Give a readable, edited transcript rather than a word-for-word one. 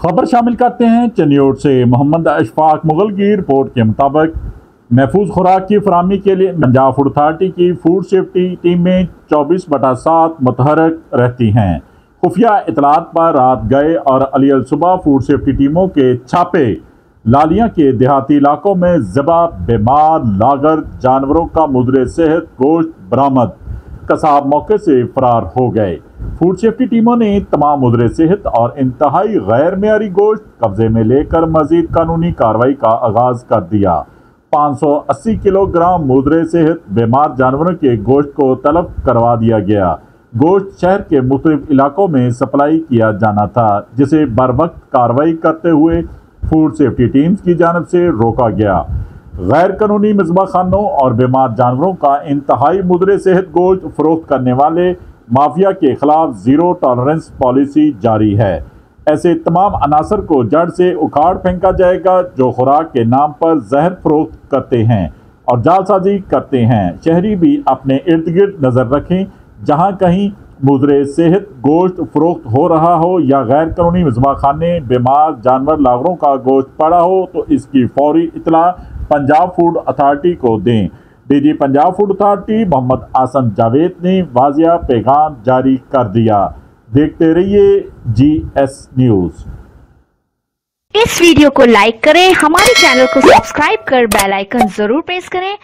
खबर शामिल करते हैं चनियोट से। मोहम्मद अशफाक मुगल की रिपोर्ट के मुताबिक महफूज खुराक की फराहमी के लिए पंजाब फूड अथॉरिटी की फूड सेफ्टी टीमें 24/7 मुतहरक रहती हैं। खुफिया इतलात पर रात गए और अलियल सुबह फूड सेफ्टी टीमों के छापे लालियां के देहाती इलाकों में ज़िबा बीमार लागर जानवरों का मुद्रे सेहत गोश्त बरामद। कसाब मौके से फरार हो गए। फूड सेफ्टी टीमों ने तमाम मुद्रे सेहत और इंतहाई गैर मेयारी गोश्त कब्जे में लेकर मजीद कानूनी कार्रवाई का आगाज कर दिया। 580 किलोग्राम मुद्रे सेहत बीमार जानवरों के गोश्त को तलब करवा दिया गया। गोश्त शहर के मुख्तलिफ इलाकों में सप्लाई किया जाना था, जिसे बरवक्त कार्रवाई करते हुए फूड सेफ्टी टीम्स की जानब से रोका गया। गैर कानूनी मिज़बा खानों और बीमार जानवरों का इंतहाई मुद्रे सेहत गोश्त फरोख्त करने वाले माफिया के खिलाफ जीरो टॉलरेंस पॉलिसी जारी है। ऐसे तमाम अनासर को जड़ से उखाड़ फेंका जाएगा जो खुराक के नाम पर जहर फरोख्त करते हैं और जालसाजी करते हैं। शहरी भी अपने इर्द गिर्द नज़र रखें। जहाँ कहीं मुद्रे सेहत गोश्त फरोख्त हो रहा हो या गैर कानूनी मिज़बा खाने बीमार जानवर लागरों का गोश्त पड़ा हो तो इसकी फौरी इतला पंजाब फूड अथॉरिटी को दें। DG Punjab food authority Mohammad Ahsan Javed ने वाजिया पैगाम जारी कर दिया। देखते रहिए GS न्यूज़। इस वीडियो को लाइक करें, हमारे चैनल को सब्सक्राइब कर बेल आइकन जरूर प्रेस करें।